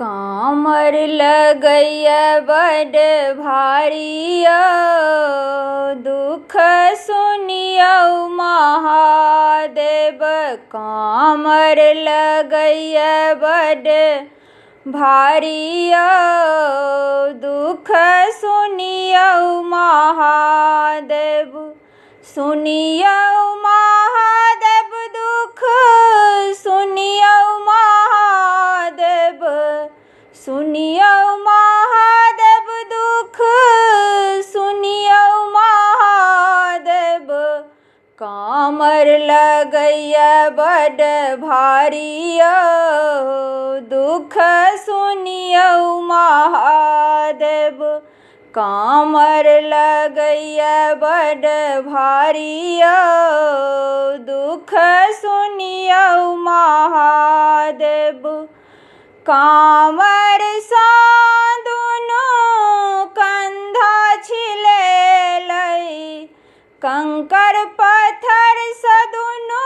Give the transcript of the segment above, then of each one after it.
कामर लगैया बड भारिया, दुख सुनियौ महादेव। कामर लगैया बड भारिया, दुख सुनियौ महादेव। सुनियौ महादेव दुख सुनियौ महादेव। सुनियौ महादेव दुख सुनियौ महादेव। कामर लगैया बड भारिया, दुख सुनियौ महादेव। कामर लगैया बड भारिया, दुख सुनियौ महादेव। कामर सा दुनू कंधा छिलेलै, कंकर पत्थर सा दुनू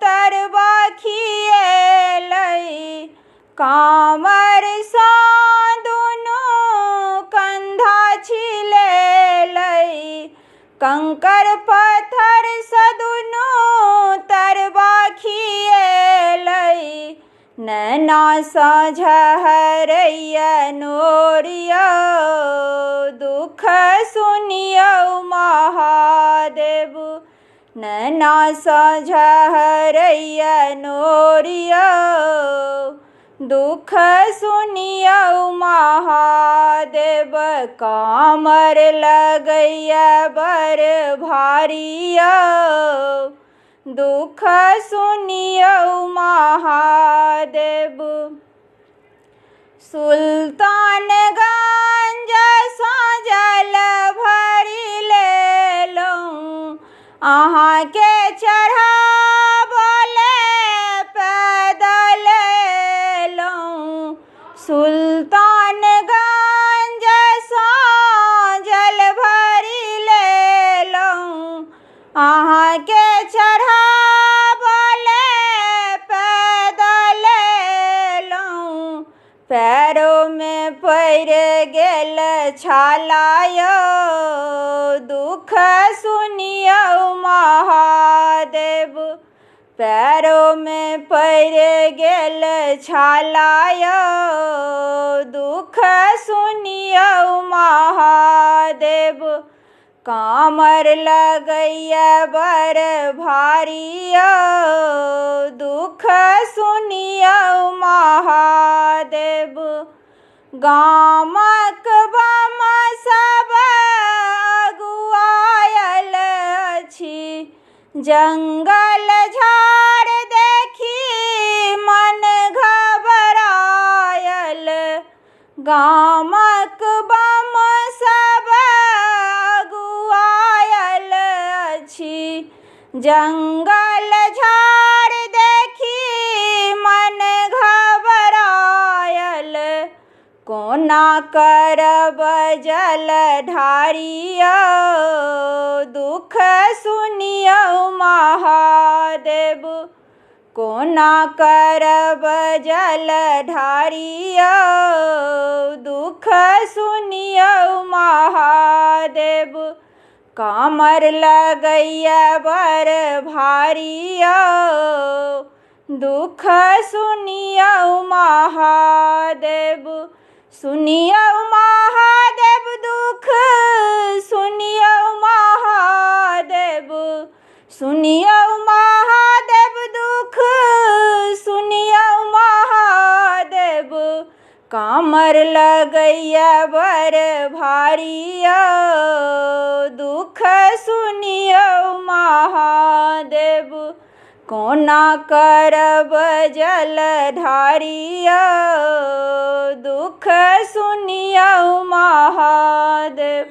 तरबा खिएलै। कामर सा दुनू कंधा छिलेलै, कंकर पत्थर सा दुनू तरबा खिएलै। नैना सा झहरैया नोरिया, दुख सुनियौ महादेव। नैना सा झहरैया नोरिया, दुख सुनियौ महादेव। कामर लगैया बर भारिया, दुख सुनियौ महादेव। सुल्तानगंज सा जल भरि लेलहुँ, अहाँके चढ़ाबले पैदल एलहुँ। सुल्तानगंज सा जल भरि लेलहुँ, अहाँके चढ़ाबले पैदल एलहुँ। पैरों में पड़ि गेल छालायो, दुख सुनियौ महादेव। पैरों में पड़ि गेल छालायो, दुख सुनियौ महादेव। कामर लगैया बर भारिया, दुख सुनियौ महादेव। गामक बम सब अगुआयल अछि, जंगल झाड़ देखी मन घबरायल। गामक बम सब अगुआयल अछि, जंगल झाड़ देखी मन घबरायल। कोना करब जल ढारिया, दुख सुनियौ महादेव। कोना करब जल ढारिया, दुख सुनियौ महादेव। कामर लगैया बर भारिया, दुख सुनियौ महादेव। सुनियौ महादेव दुख सुनियौ महादेव। सुनियौ महादेव दुख सुनियौ महादेव। कामर लगैया बर भारिया, दुख सुनियौ महादेव। कोना करब जल ढारिया, दुख सुनियौ महादेव।